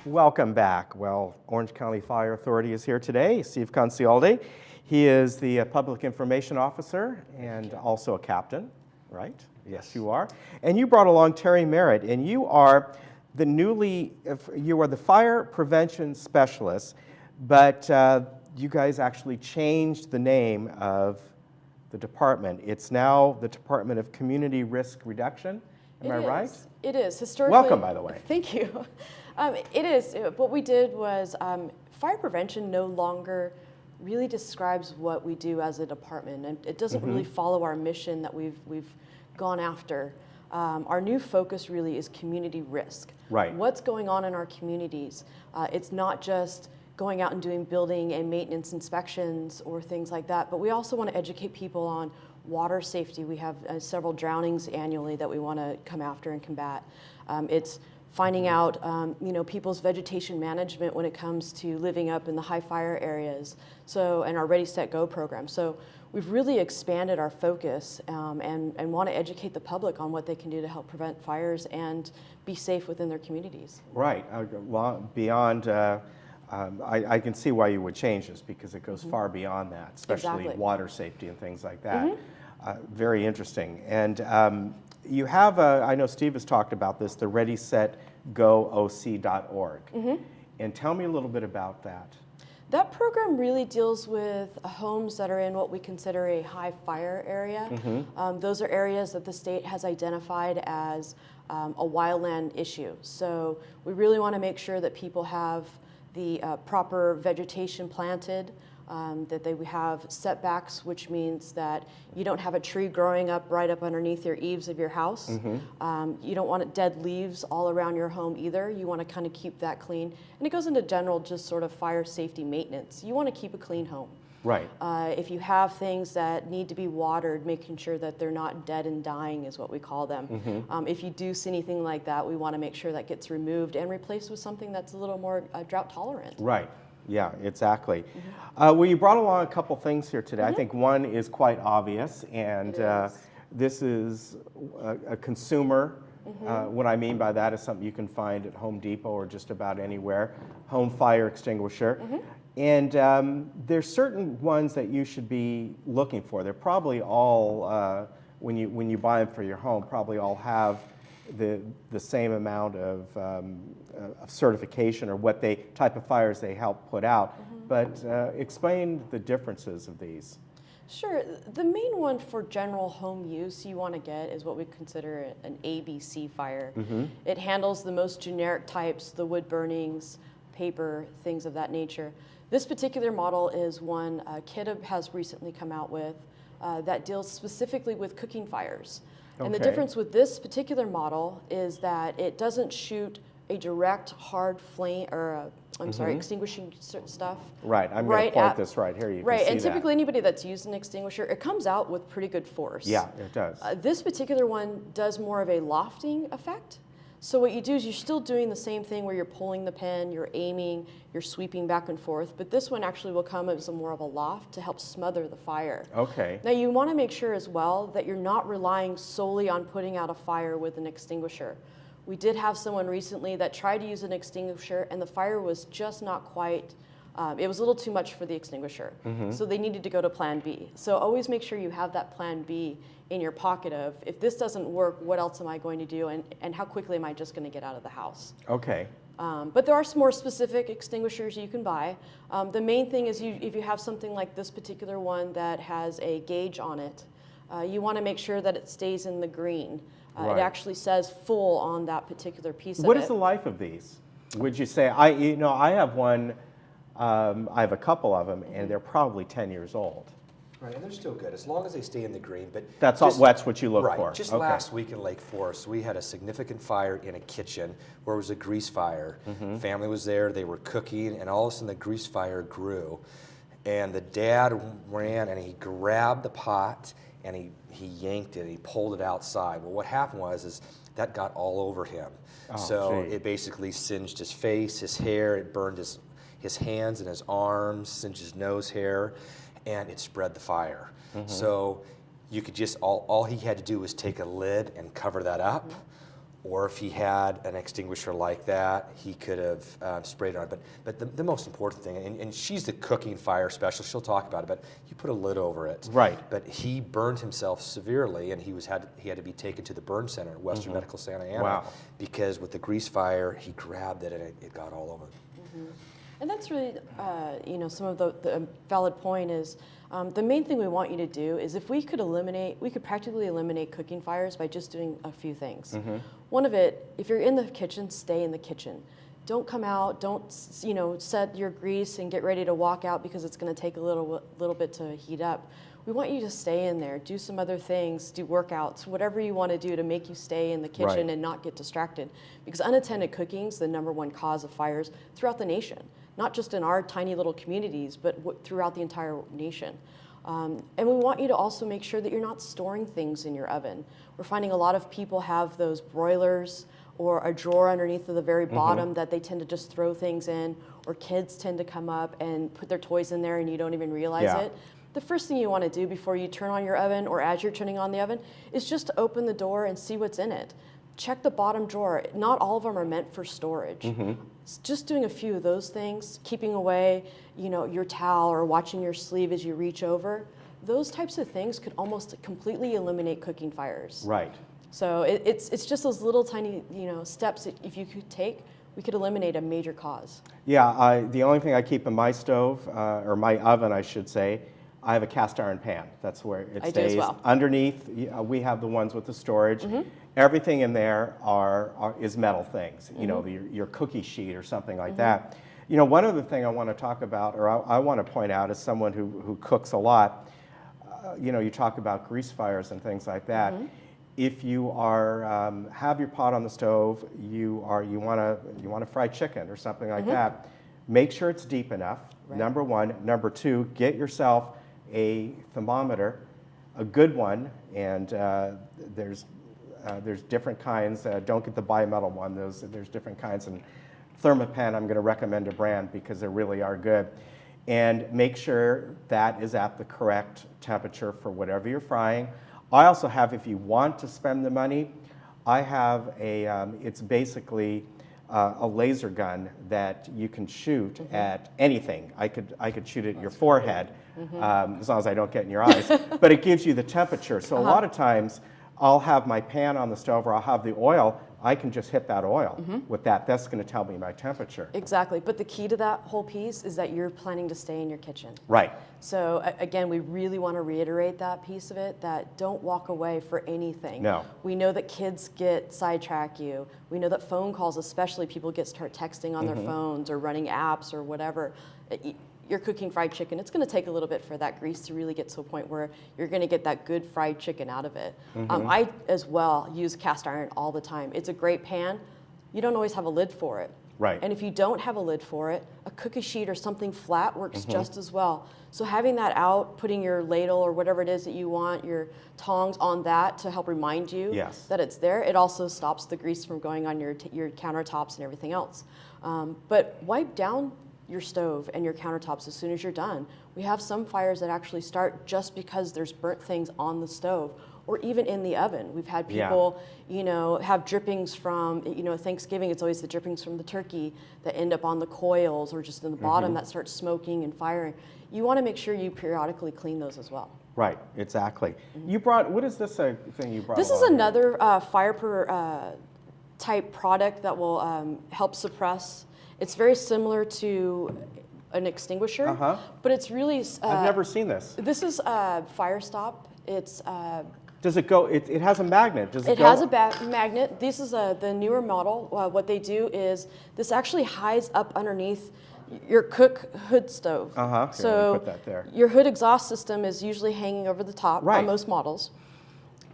Welcome back. Well, Orange County Fire Authority is here today. Steve Concialdi. He is the Public Information Officer and also a captain, right? Yes, you are. And you brought along Terry Merritt, and you are the fire prevention specialist, but you guys actually changed the name of the department. It's now the Department of Community Risk Reduction. Am I right? It is. Historically. Welcome, by the way. Thank you. It is. What we did was fire prevention no longer really describes what we do as a department, and it doesn't really follow our mission that we've gone after. Our new focus really is community risk. Right. What's going on in our communities? It's not just going out and doing building and maintenance inspections or things like that, but we also want to educate people on water safety. We have several drownings annually that we want to come after and combat. It's finding out people's vegetation management when it comes to living up in the high fire areas, and our Ready, Set, Go program. So we've really expanded our focus and want to educate the public on what they can do to help prevent fires and be safe within their communities. Right. Beyond, I can see why you would change this, because it goes far beyond that, especially water safety and things like that. Very interesting. And you have, I know Steve has talked about this, the ReadySetGoOC.org. And tell me a little bit about that. That program really deals with homes that are in what we consider a high fire area. Those are areas that the state has identified as a wildland issue. So we really want to make sure that people have the proper vegetation planted, that they have setbacks, which means that you don't have a tree growing up right up underneath your eaves of your house. You don't want dead leaves all around your home either. You want to kind of keep that clean. And it goes into general just sort of fire safety maintenance. You want to keep a clean home. Right. If you have things that need to be watered, making sure that they're not dead and dying is what we call them. If you do see anything like that, we want to make sure that gets removed and replaced with something that's a little more drought tolerant. Right. Yeah, exactly. Well, you brought along a couple things here today. I think one is quite obvious, and this is a consumer. What I mean by that is something you can find at Home Depot or just about anywhere, home fire extinguisher. And there's certain ones that you should be looking for. They're probably all, when you buy them for your home, probably all have the same amount of certification or what type of fires they help put out. But explain the differences of these. Sure. The main one for general home use you want to get is what we consider an ABC fire. It handles the most generic types, the wood burnings, paper, things of that nature. This particular model is one Kidab has recently come out with that deals specifically with cooking fires. And the difference with this particular model is that it doesn't shoot a direct hard flame, or extinguishing stuff. Right, I'm going to point this right here. You can see and typically anybody that's used an extinguisher, it comes out with pretty good force. Yeah, it does. This particular one does more of a lofting effect. So what you do is you're still doing the same thing where you're pulling the pin, you're aiming, you're sweeping back and forth, but this one actually will come as more of a loft to help smother the fire. Okay. Now you want to make sure as well that you're not relying solely on putting out a fire with an extinguisher. We did have someone recently that tried to use an extinguisher and the fire was just not quite, it was a little too much for the extinguisher. So they needed to go to plan B. So always make sure you have that plan B in your pocket of, if this doesn't work, what else am I going to do, and how quickly am I just going to get out of the house? Okay. But there are some more specific extinguishers you can buy. The main thing is if you have something like this particular one that has a gauge on it, you want to make sure that it stays in the green. It actually says full on that particular piece of it. What is the life of these? Would you say, I have one, I have a couple of them, and they're probably 10 years old. Right, and they're still good as long as they stay in the green. But that's what you look for. Right. Just last week in Lake Forest, we had a significant fire in a kitchen where it was a grease fire. Family was there, they were cooking, and all of a sudden the grease fire grew. And the dad ran and he grabbed the pot and he yanked it, he pulled it outside. Well, what happened was that got all over him. It basically singed his face, his hair, it burned his hands and his arms, singed his nose hair, and it spread the fire. So you could just, all he had to do was take a lid and cover that up, or if he had an extinguisher like that, he could have sprayed it on. But the most important thing, and she's the cooking fire specialist, she'll talk about it, but you put a lid over it. Right. But he burned himself severely, and he had to be taken to the burn center at Western Medical Santa Ana. Wow. Because with the grease fire, he grabbed it and it got all over. And that's really, some of the valid point is the main thing we want you to do is if we could practically eliminate cooking fires by just doing a few things. One of it, if you're in the kitchen, stay in the kitchen. Don't come out, don't, set your grease and get ready to walk out because it's going to take a little bit to heat up. We want you to stay in there, do some other things, do workouts, whatever you want to do to make you stay in the kitchen and not get distracted. Because unattended cooking is the #1 cause of fires throughout the nation, not just in our tiny little communities, but throughout the entire nation. And we want you to also make sure that you're not storing things in your oven. We're finding a lot of people have those broilers or a drawer underneath of the very bottom that they tend to just throw things in, or kids tend to come up and put their toys in there and you don't even realize it. The first thing you want to do before you turn on your oven or as you're turning on the oven is just to open the door and see what's in it. Check the bottom drawer. Not all of them are meant for storage. Just doing a few of those things, keeping away, your towel or watching your sleeve as you reach over, those types of things could almost completely eliminate cooking fires. Right. So it's just those little tiny, steps that if you could take, we could eliminate a major cause. Yeah, the only thing I keep in my stove, or my oven, I should say, I have a cast iron pan. That's where it stays. I do as well. Underneath, we have the ones with the storage. Everything in there is metal things, your cookie sheet or something like that. One other thing I want to talk about, or I want to point out as someone who cooks a lot, you talk about grease fires and things like that. If you are have your pot on the stove, you want to fry chicken or something like that, make sure it's deep enough. Right. #1. #2, get yourself a thermometer, a good one, and there's different kinds. Don't get the bimetal one. There's different kinds. And Thermapen, I'm going to recommend a brand because they really are good. And make sure that is at the correct temperature for whatever you're frying. I also have, if you want to spend the money, I have it's basically a laser gun that you can shoot at anything. I could shoot it at your forehead, as long as I don't get in your eyes. But it gives you the temperature. So a lot of times, I'll have my pan on the stove, or I'll have the oil. I can just hit that oil with that. That's going to tell me my temperature. Exactly. But the key to that whole piece is that you're planning to stay in your kitchen. Right. So again, we really want to reiterate that piece of it, that don't walk away for anything. No. We know that kids sidetrack you. We know that phone calls, especially, people start texting on their phones or running apps or whatever. You're cooking fried chicken, it's going to take a little bit for that grease to really get to a point where you're going to get that good fried chicken out of it. I, as well, use cast iron all the time. It's a great pan. You don't always have a lid for it. Right. And if you don't have a lid for it, a cookie sheet or something flat works just as well. So having that out, putting your ladle or whatever it is that you want, your tongs on that to help remind you that it's there, it also stops the grease from going on your countertops and everything else. But wipe down your stove and your countertops as soon as you're done. We have some fires that actually start just because there's burnt things on the stove or even in the oven. We've had people, have drippings from, Thanksgiving, it's always the drippings from the turkey that end up on the coils or just in the bottom that start smoking and firing. You want to make sure you periodically clean those as well. Right, exactly. You brought, what is this thing you brought? This is another fire type product that will help suppress. It's very similar to an extinguisher, but it's really... I've never seen this. This is Fire Stop. It's... Does it go, it has a magnet, does it go? It has a magnet. This is the newer model. What they do is, this actually hides up underneath your cook hood stove. So put that there. Your hood exhaust system is usually hanging over the top on most models.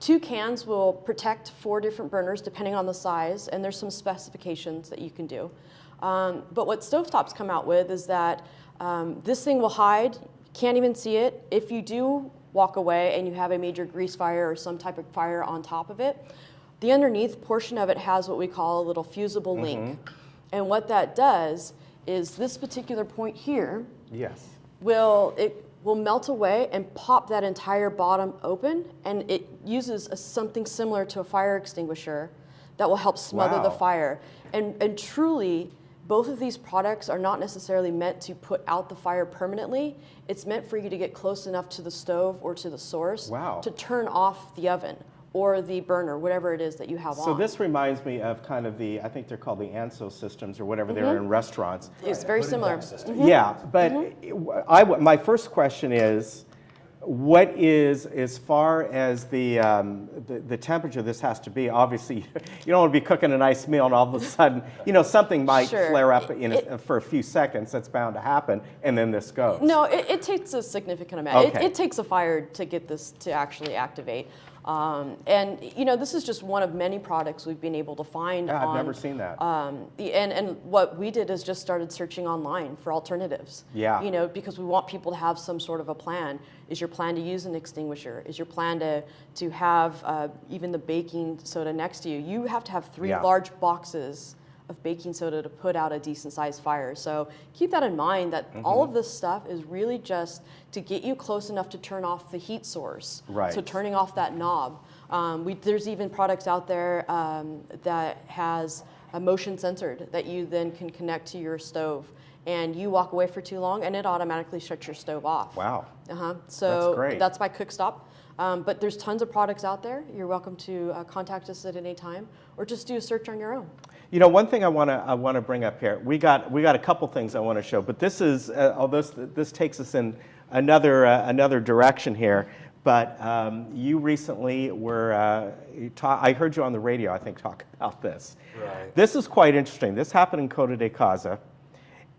2 cans will protect 4 different burners depending on the size, and there's some specifications that you can do. But what stovetops come out with is that this thing will hide, can't even see it. If you do walk away and you have a major grease fire or some type of fire on top of it, the underneath portion of it has what we call a little fusible link. And what that does is this particular point here will melt away and pop that entire bottom open, and it uses something similar to a fire extinguisher that will help smother the Wow. fire. And truly, both of these products are not necessarily meant to put out the fire permanently. It's meant for you to get close enough to the stove or to the source Wow. to turn off the oven or the burner, whatever it is that you have on. So this reminds me of kind of I think they're called the ANSO systems or whatever they're in restaurants. It's very similar. Yeah, but my first question is, what is, as far as the temperature this has to be? Obviously, you don't want to be cooking a nice meal and all of a sudden, something might Sure. flare up for a few seconds. That's bound to happen, and then this goes. No, it takes a significant amount. Okay. It takes a fire to get this to actually activate. And this is just one of many products we've been able to find. Yeah, I've never seen that. And what we did is just started searching online for alternatives. Yeah. Because we want people to have some sort of a plan. Is your plan to use an extinguisher? Is your plan to have even the baking soda next to you? You have to have 3 Yeah. large boxes of baking soda to put out a decent sized fire. So keep that in mind, that all of this stuff is really just to get you close enough to turn off the heat source. Right. So turning off that knob. There's even products out there that has a motion censored that you then can connect to your stove. And you walk away for too long and it automatically shuts your stove off. Wow. So That's great. that's by Cookstop. But there's tons of products out there. You're welcome to contact us at any time or just do a search on your own. One thing I want to bring up here. We got a couple things I want to show, but this is although this takes us in another direction here. But you recently were I heard you on the radio, I think, talk about this. Right. This is quite interesting. This happened in Coto de Caza,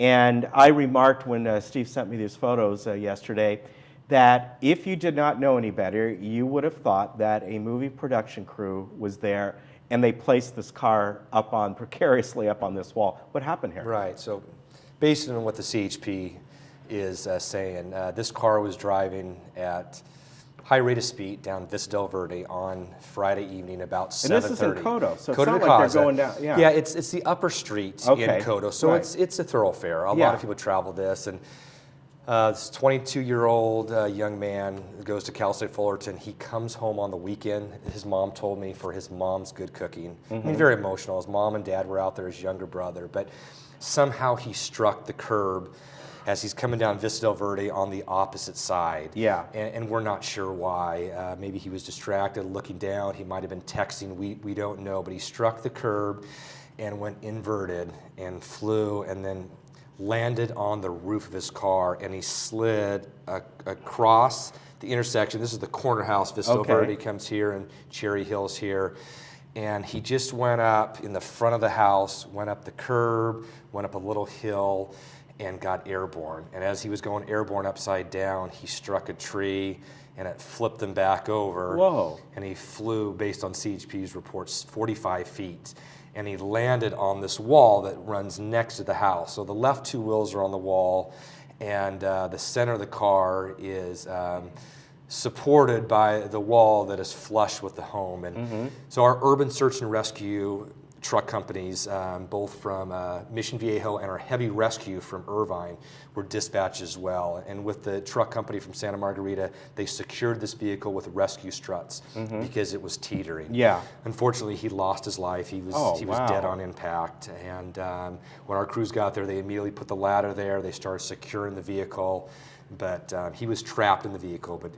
and I remarked when Steve sent me these photos yesterday that if you did not know any better, you would have thought that a movie production crew was there and they placed this car precariously up on this wall. What happened here? Right. So, based on what the CHP is saying, this car was driving at high rate of speed down Vista del Verde on Friday evening about 7:30. And this is in Coto, so it's Coto not de like they're Caza. going down. Yeah. Yeah, it's the upper street Okay. in Coto, so Right. it's a thoroughfare. A Yeah. lot of people travel this, and this 22-year-old young man goes to Cal State Fullerton. He comes home on the weekend. His mom told me for his mom's good cooking. I mean, very emotional. His mom and dad were out there, his younger brother, but somehow he struck the curb as he's coming down Vista del Verde on the opposite side. Yeah. And we're not sure why. Maybe he was distracted, looking down. He might have been texting. We don't know. But he struck the curb and went inverted and flew and then landed on the roof of his car, and he slid across the intersection. This is the corner house. Vista del Verde comes here, and Cherry Hill's here. And he just went up in the front of the house, went up the curb, went up a little hill, and got airborne. And as he was going airborne upside down, he struck a tree, and it flipped him back over. Whoa. And he flew, based on CHP's reports, 45 feet. And he landed on this wall that runs next to the house. So the left 2 wheels are on the wall, and the center of the car is supported by the wall that is flush with the home. And so our urban search and rescue truck companies, both from Mission Viejo and our heavy rescue from Irvine, were dispatched as well. And with the truck company from Santa Margarita, they secured this vehicle with rescue struts because it was teetering. Yeah. Unfortunately, he lost his life. He was wow. dead on impact. And when our crews got there, they immediately put the ladder there. They started securing the vehicle, but he was trapped in the vehicle. But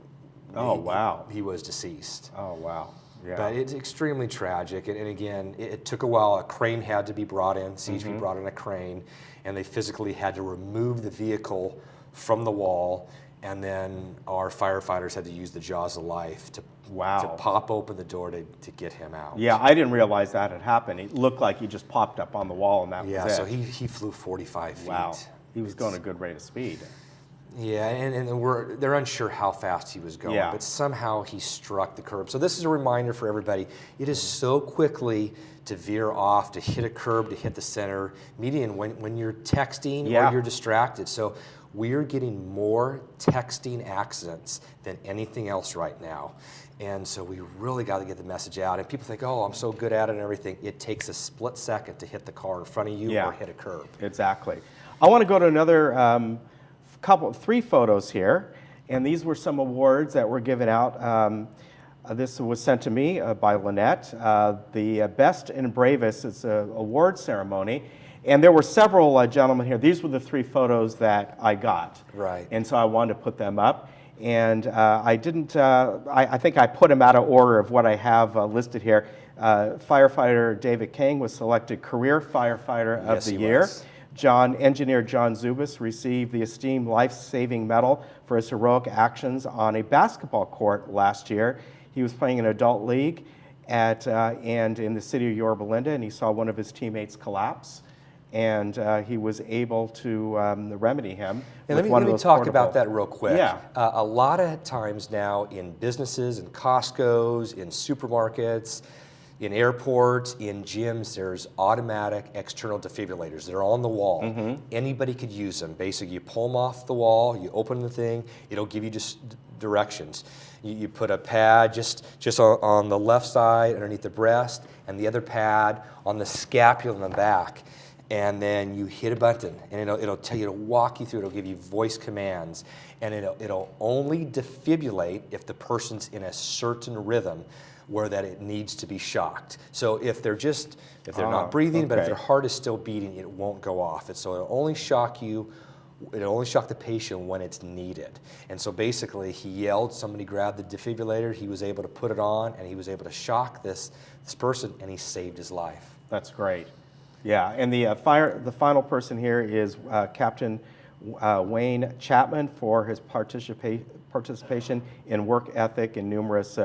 he was deceased. Oh, wow. Yeah. But it's extremely tragic, and again, it took a while. A crane had to be brought in. CHP brought in a crane, and they physically had to remove the vehicle from the wall, and then our firefighters had to use the jaws of life to pop open the door to get him out. Yeah, I didn't realize that had happened. It looked like he just popped up on the wall, and that was it. Yeah, so he flew 45 feet. Wow. He was going a good rate of speed. Yeah, and they're unsure how fast he was going, but somehow he struck the curb. So this is a reminder for everybody. It is so quickly to veer off, to hit a curb, to hit the center median when you're texting or you're distracted. So we're getting more texting accidents than anything else right now. And so we really got to get the message out. And people think, oh, I'm so good at it and everything. It takes a split second to hit the car in front of you or hit a curb. Exactly. I want to go to another 3 photos here, and these were some awards that were given out. This was sent to me by Lynette. The Best and Bravest is an award ceremony. And there were several gentlemen here. These were the 3 photos that I got. Right. And so I wanted to put them up. And I didn't, I think I put them out of order of what I have listed here. Firefighter David King was selected Career Firefighter of the Year. Engineer John Zubis received the esteemed life-saving medal for his heroic actions on a basketball court last year. He was playing in adult league and in the city of Yorba Linda, and he saw one of his teammates collapse. And he was able to remedy him. And let me talk about that real quick. Yeah. A lot of times now in businesses, in Costco's, in supermarkets, in airports, in gyms, there's automatic external defibrillators. They're on the wall. Anybody could use them. Basically, you pull them off the wall, you open the thing, it'll give you just directions. You put a pad just on the left side underneath the breast, and the other pad on the scapula in the back. And then you hit a button, and it'll tell you to walk you through. It'll give you voice commands, and it'll only defibrillate if the person's in a certain rhythm where that it needs to be shocked. So if they're not breathing, but if their heart is still beating, it won't go off. So it'll only shock you. It'll only shock the patient when it's needed. And so basically, he yelled. Somebody grabbed the defibrillator. He was able to put it on, and he was able to shock this person, and he saved his life. That's great. Yeah, and the final person here is Captain Wayne Chapman for his participation in work ethic in numerous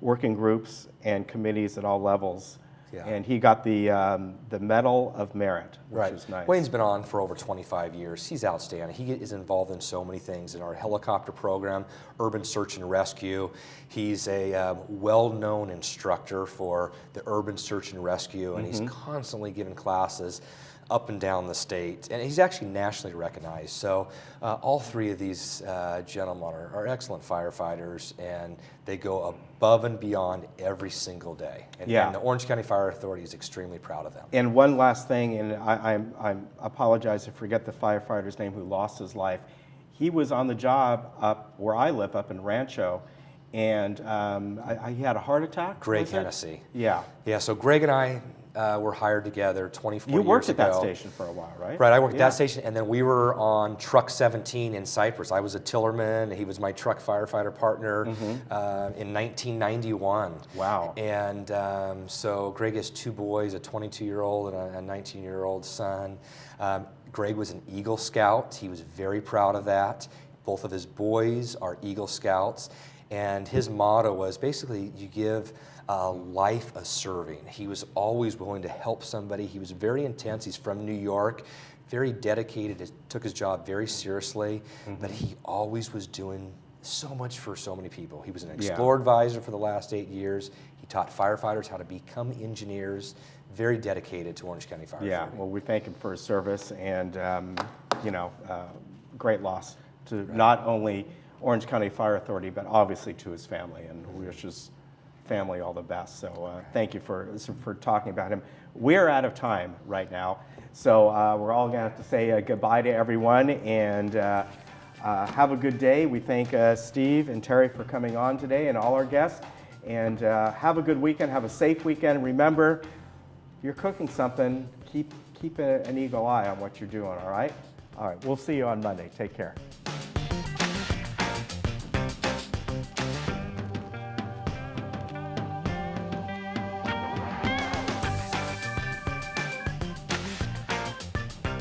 working groups and committees at all levels. Yeah. And he got the Medal of Merit, which is nice. Wayne's been on for over 25 years. He's outstanding. He is involved in so many things in our helicopter program, urban search and rescue. He's a well-known instructor for the urban search and rescue, and he's constantly giving classes up and down the state, and he's actually nationally recognized. So all 3 of these gentlemen are excellent firefighters, and they go above and beyond every single day. And the Orange County Fire Authority is extremely proud of them. And one last thing, and I apologize to forget the firefighter's name who lost his life. He was on the job up where I live, up in Rancho, and he had a heart attack. Greg Hennessy. Yeah. Yeah, so Greg and I were hired together 24 years ago. You worked at that station for a while, right? Right, I worked at that station, and then we were on Truck 17 in Cypress. I was a tillerman, he was my truck firefighter partner in 1991. Wow. And so Greg has 2 boys, a 22-year-old and a 19-year-old son. Greg was an Eagle Scout. He was very proud of that. Both of his boys are Eagle Scouts. And his motto was basically, you give a life of serving. He was always willing to help somebody. He was very intense. He's from New York, very dedicated, took his job very seriously, but he always was doing so much for so many people. He was an Explorer advisor for the last 8 years. He taught firefighters how to become engineers, very dedicated to Orange County Fire Authority. Yeah, well, we thank him for his service, and great loss to not only Orange County Fire Authority, but obviously to his family, and we wish his family all the best. So thank you for talking about him. We're out of time right now, so we're all going to have to say goodbye to everyone, and have a good day. We thank Steve and Terry for coming on today, and all our guests, and have a good weekend. Have a safe weekend. Remember, if you're cooking something, keep an eagle eye on what you're doing, all right? All right, we'll see you on Monday. Take care.